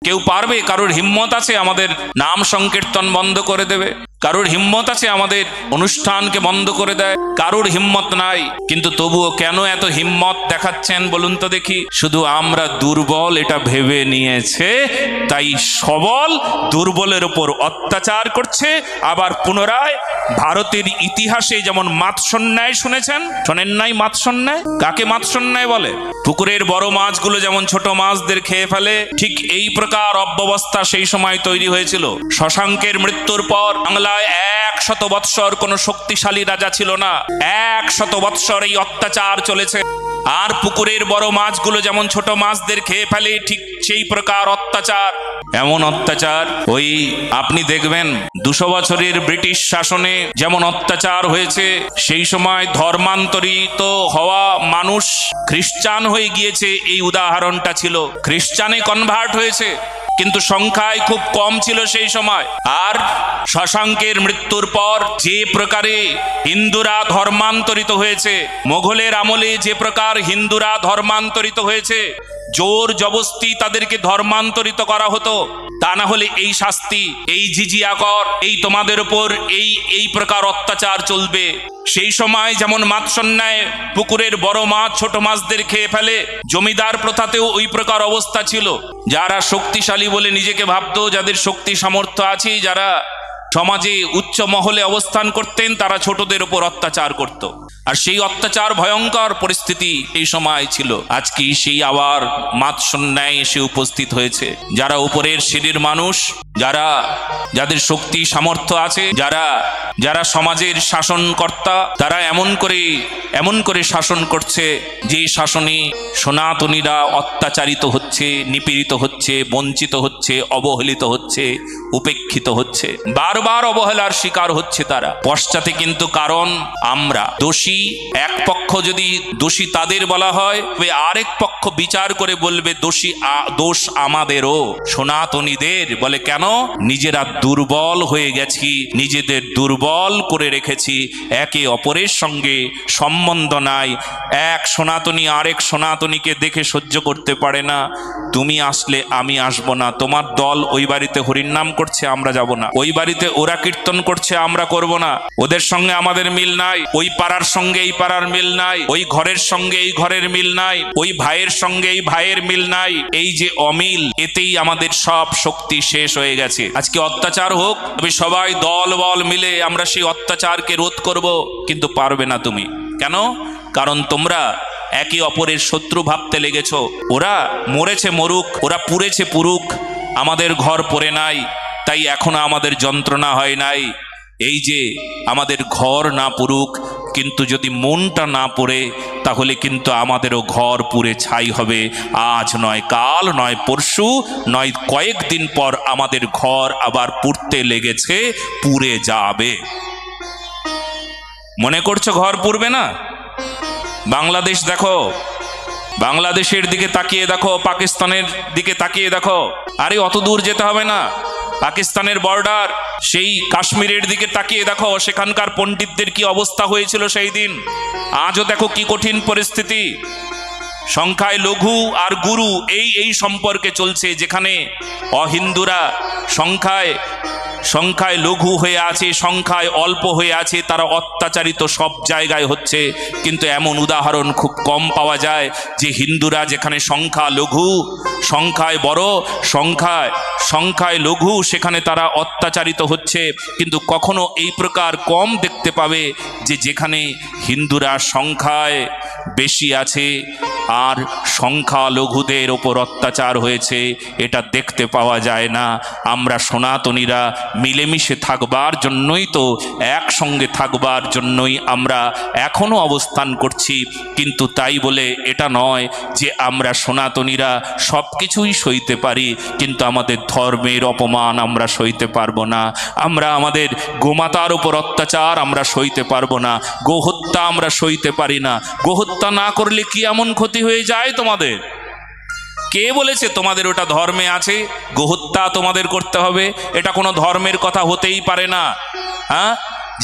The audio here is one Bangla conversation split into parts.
কেউ পারবে? কারোর হিম্মত আছে আমাদের নাম সংকীর্তন বন্ধ করে দেবে? কারোর হিম্মত আছে আমাদের অনুষ্ঠানকে বন্ধ করে দেয়? কারোর হিম্মত নাই। কিন্তু তবুও কেন এত হিম্মত দেখাচ্ছেন বলুন তো দেখি? শুধু আমরা দুর্বল এটা ভেবে নিয়েছে, তাই সবল দুর্বলের উপর অত্যাচার করছে। আবার পুনরায় ভারতের ইতিহাসে যেমন মাৎসন্যায় শুনেছেন, শোনেন নাই মাৎসন্যায়? কাকে মাৎসন্যায় বলে? পুকুরের বড় মাছগুলো যেমন ছোট মাছদের খেয়ে ফেলে, ঠিক এই প্রকার অব্যবস্থা সেই সময় তৈরি হয়েছিল। শশাঙ্কের মৃত্যুর পর বাংলায় 100 বৎসর কোন শক্তিশালী রাজা ছিল না। 100 বৎসর এই অত্যাচার চলেছে। আর পুকুরের বড় মাছগুলো যেমন ছোট মাছদের খেয়ে ফেলে, ঠিক সেই প্রকার অত্যাচার। এমন অত্যাচার ওই আপনি দেখবেন 200 বছরের ব্রিটিশ শাসনে যেমন অত্যাচার হয়েছে, সেই সময় ধর্মান্তরিত হওয়া মানুষ খ্রিস্টান হয়ে গিয়েছে, এই উদাহরণটা ছিল। খ্রিস্টানে কনভার্ট হয়েছে, কিন্তু সংখ্যায় খুব কম ছিল সেই সময়। আর শশাঙ্কের মৃত্যুর পর যে প্রকারে হিন্দুরা ধর্মান্তরিত হয়েছে, মোগলের আমলে যে প্রকার হিন্দুরা ধর্মান্তরিত হয়েছে, জোর জবস্তি তাদেরকে ধর্মান্তরিত করা হতো, তা না হলে এই শাস্তি, এই জিজিয়া কর, এই তোমাদের উপর এই প্রকার অত্যাচার চলবে। সেই সময় যেমন মাৎসন্যায় পুকুরের বড় মাছ ছোট মাছদের খেয়ে ফেলে, জমিদার প্রথাতেও ওই প্রকার অবস্থা ছিল। যারা শক্তিশালী বলে নিজেকে ভাবতো, যাদের শক্তি সামর্থ্য আছে, যারা সমাজে উচ্চ মহলে অবস্থান করতেন, তারা ছোটদের উপর অত্যাচার করত। আর সেই অত্যাচার ভয়ঙ্কর পরিস্থিতি এই সময় ছিল। আজকে সেই আবার মাৎসন্যায় এসে উপস্থিত হয়েছে। যারা উপরের সিঁড়ির মানুষ, যাদের শক্তি সামর্থ্য আছে, যারা সমাজের শাসনকর্তা, তারা এমন করে শাসন করছে যে শাসনে সনাতনীরা অত্যাচারিত হচ্ছে, নিপীড়িত হচ্ছে, বঞ্চিত হচ্ছে, অবহেলিত হচ্ছে, উপেক্ষিত হচ্ছে, বারবার অবহেলার শিকার হচ্ছে তারা। পশ্চাতে কিন্তু কারণ আমরা দোষী। এক পক্ষ যদি দোষী তাদের বলা হয়, তবে আরেক পক্ষ বিচার করে বলবে দোষ আমাদেরও, সনাতনীদের। বলে কেন? নিজেরা দুর্বল হয়ে গেছি, নিজেদের দুর্বল করে রেখেছি, একে অপরের সঙ্গে সম্বন্ধ নাই। এক সনাতনী আরেক সনাতনীকে দেখে সহ্য করতে পারে না। তুমি আসলে আমি আসবো না, তোমার দল ওই বাড়িতে হরিনাম করছে, আমরা যাব না। ওই বাড়িতে ওরা কীর্তন করছে, আমরা করব না। ওদের সঙ্গে আমাদের মিল নাই, ওই পাড়ার সঙ্গে এই পাড়ার মিল নাই, ওই ঘরের সঙ্গে এই ঘরের মিল নাই, ওই ভাইয়ের সঙ্গে এই ভাইয়ের মিল নাই। এই যে অমিল, এতেই আমাদের সব শক্তি শেষ হয়ে গেছে। আজকে অত্যাচার হোক, তবে সবাই দল বল মিলে আমরা সেই অত্যাচারকে রোধ করব, কিন্তু পারবে না তুমি। কেন? কারণ তোমরা একে অপরের শত্রু ভাবতে লেগেছ। ওরা মরেছে মরুক, ওরা পুড়েছে পুরুক, আমাদের ঘর পড়ে নাই, তাই এখনো আমাদের যন্ত্রণা হয় নাই। এই যে আমাদের ঘর না পুড়ুক, কিন্তু যদি মনটা না পড়ে, তাহলে কিন্তু আমাদেরও ঘর পুড়ে ছাই হবে। আজ নয় কাল, নয় পরশু, নয় কয়েকদিন পর আমাদের ঘর আবার পুড়তে লেগেছে, পুড়ে যাবে। মনে করছো ঘর পুড়বে না? বাংলাদেশ দেখো, বাংলাদেশের দিকে তাকিয়ে দেখো, পাকিস্তানের দিকে তাকিয়ে দেখো। আরে অত দূর যেতে হবে না, পাকিস্তানের বর্ডার, সেই কাশ্মীরের দিকে তাকিয়ে দেখো, সেখানকার পণ্ডিতদের কি অবস্থা হয়েছিল সেই দিন। আজও দেখো কি কঠিন পরিস্থিতি। সংখ্যায় লঘু আর গুরু এই সম্পর্কে চলছে, যেখানে অহিন্দুরা সংখ্যায় লঘু হয়ে আছে, সংখ্যায় অল্প হয়ে আছে, তারা অত্যাচারিত সব জায়গায় হচ্ছে। কিন্তু এমন উদাহরণ খুব কম পাওয়া যায় যে হিন্দুরা যেখানে সংখ্যা লঘু, সংখ্যায় বড়, সংখ্যায় লঘু, সেখানে তারা অত্যাচারিত হচ্ছে। কিন্তু কখনো এই প্রকার কম দেখতে পাবে যে যেখানে হিন্দুরা সংখ্যায় বেশি আছে আর সংখ্যালঘুদের ওপর অত্যাচার হয়েছে, এটা দেখতে পাওয়া যায় না। আমরা সনাতনীরা মিলেমিশে থাকবার জন্যই তো, একসঙ্গে থাকবার জন্যই আমরা এখনো অবস্থান করছি। কিন্তু তাই বলে এটা নয় যে আমরা সনাতনীরা সব কিছুই সইতে পারি, কিন্তু আমাদের ধর্মের অপমান আমরা সইতে পারবো না। আমরা আমাদের গোমাতার উপর অত্যাচার আমরা সইতে পারবো না, গোহত্যা আমরা সইতে পারি না। গোহত্যা না করলে কি এমন ক্ষতি হয়ে যায় তোমাদের? কে বলেছে তোমাদের ওটা ধর্মে আছে গোহত্যা তোমাদের করতে হবে? এটা কোনো ধর্মের কথা হতেই পারে না। হ্যাঁ,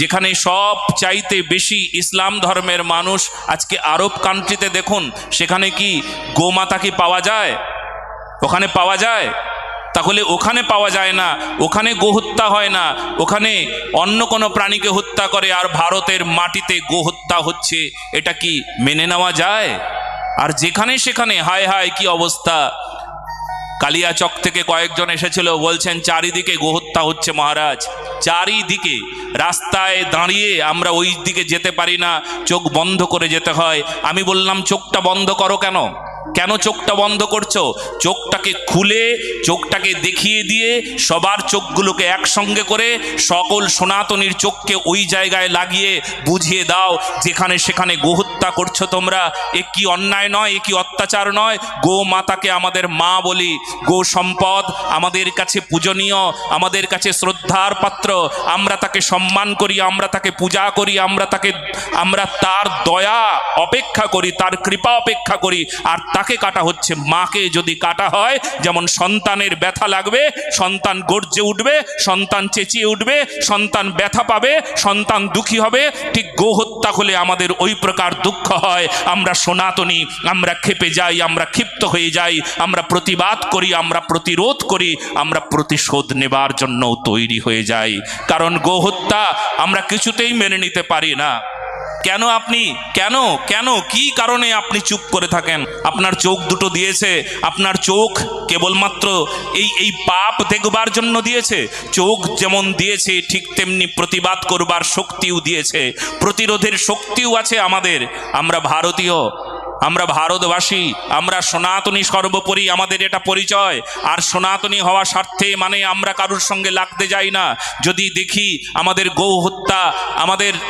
যেখানে সব চাইতে বেশি ইসলাম ধর্মের মানুষ, আজকে আরব কান্ট্রিতে দেখুন, সেখানে কি গোমাতা কি পাওয়া যায়? ওখানে পাওয়া যায়? তাহলে ওখানে পাওয়া যায় না, ওখানে গোহত্যা হয় না, ওখানে অন্য কোনো প্রাণীকে হত্যা করে, আর ভারতের মাটিতে গোহত্যা হচ্ছে, এটা কি মেনে নেওয়া যায়? আর যেখানে সেখানে হায় হায় কি অবস্থা। কালিয়াচক থেকে কয়েকজন এসেছিল, বলছেন চারিদিকে গোহত্যা হচ্ছে মহারাজ, চারিদিকে। রাস্তায় দাঁড়িয়ে আমরা ওই দিকে যেতে পারি না, চোখ বন্ধ করে যেতে হয়। আমি বললাম চোখটা বন্ধ করো কেন? কেন চোখটা বন্ধ করছো? চোখটাকে খুলে, চোখটাকে দেখিয়ে দিয়ে সবার চোখগুলোকে একসঙ্গে করে সকল সনাতনীর চোখকে ওই জায়গায় লাগিয়ে বুঝিয়ে দাও যেখানে সেখানে গোহত্যা করছো তোমরা, এ কি অন্যায় নয়, এ কি অত্যাচার নয়? গো মাতাকে আমাদের মা বলি, গো সম্পদ আমাদের কাছে পূজনীয়, আমাদের কাছে শ্রদ্ধার পাত্র, আমরা তাকে সম্মান করি, আমরা তাকে পূজা করি, আমরা তার দয়া অপেক্ষা করি, তার কৃপা অপেক্ষা করি। আর তাকে কাটা হচ্ছে। মাকে যদি কাটা হয়, যেমন সন্তানের ব্যথা লাগবে, সন্তান গর্জে উঠবে, সন্তান চেঁচিয়ে উঠবে, সন্তান ব্যথা পাবে, সন্তান দুঃখী হবে, ঠিক গোহত্যা হলে আমাদের ওই প্রকার দুঃখ হয়। আমরা সনাতনী, আমরা ক্ষেপে যাই, আমরা ক্ষিপ্ত হয়ে যাই, আমরা প্রতিবাদ করি, আমরা প্রতিরোধ করি, আমরা প্রতিশোধ নেবার জন্য তৈরি হয়ে যাই। কারণ গোহত্যা আমরা কিছুতেই মেনে নিতে পারি না। কেন আপনি কেন কেন কি কারণে আপনি চুপ করে থাকেন? আপনার চোখ দুটো দিয়েছে, আপনার চোখ কেবলমাত্র এই পাপ দেখবার জন্য দিয়েছে? চোখ যেমন দিয়েছে ঠিক তেমনি প্রতিবাদ করবার শক্তিও দিয়েছে, প্রতিরোধের শক্তিও আছে আমাদের। আমরা ভারতীয়, আমরা ভারতবাসী, আমরা সনাতনী সর্বোপরি, আমাদের এটা পরিচয়। আর সনাতনী হওয়া স্বার্থে মানে আমরা কারুর সঙ্গে লাগতে যাই না। যদি দেখি আমাদের গো হত্যা,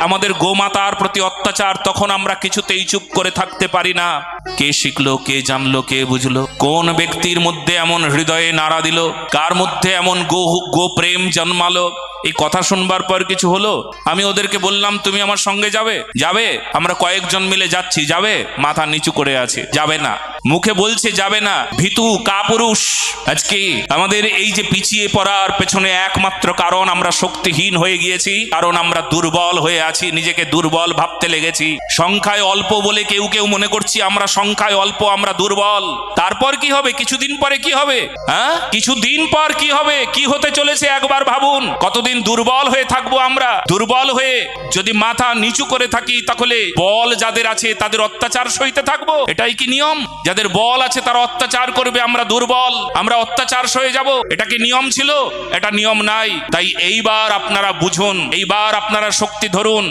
আমাদের গোমাতার প্রতি অত্যাচার, তখন আমরা কিছুতেই চুপ করে থাকতে পারি না। কে শিখলো, কে জানলো, কে বুঝলো? কোন ব্যক্তির মধ্যে এমন হৃদয়ে নাড়া দিল? কার মধ্যে এমন গো প্রেম জন্মালো? এই কথা শুনবার পর কিছু হলো? আমি ওদেরকে বললাম তুমি আমার সঙ্গে যাবে? যাবে? আমরা কয়েকজন মিলে যাচ্ছি, যাবে? মাথা নিচু করে আছে, যাবে না, মুখে বলছে যাবে না, ভীতু কাপুরুষ। আজকে আমাদের এই যে পিছিয়ে পড়ার পেছনে একমাত্র কারণ আমরা শক্তিহীন হয়ে গিয়েছি, কারণ আমরা দুর্বল হয়ে আছি, নিজেকে দুর্বল ভাবতে লেগেছি। সংখ্যায় অল্প বলে কেউ কেউ মনে করছি আমরা সংখ্যায় অল্প, আমরা দুর্বল। তারপর কি হবে? কিছুদিন পরে কি হবে? হ্যাঁ, কিছুদিন পর কি হবে, কি হতে চলেছে একবার ভাবুন। কতদিন দুর্বল হয়ে থাকবো আমরা? দুর্বল হয়ে যদি মাথা নিচু করে থাকি, তাহলে বল যাদের আছে তাদের অত্যাচার সইতে থাকবো? এটাই কি নিয়ম? যাদের বল আছে তারা অত্যাচার করবে, আমরা দুর্বল, আমরা অত্যাচার সয়ে যাব, এটা কি নিয়ম ছিল? এটা নিয়ম নাই। তাই এইবার আপনারা বুঝুন, এইবার আপনারা শক্তি ধরুন।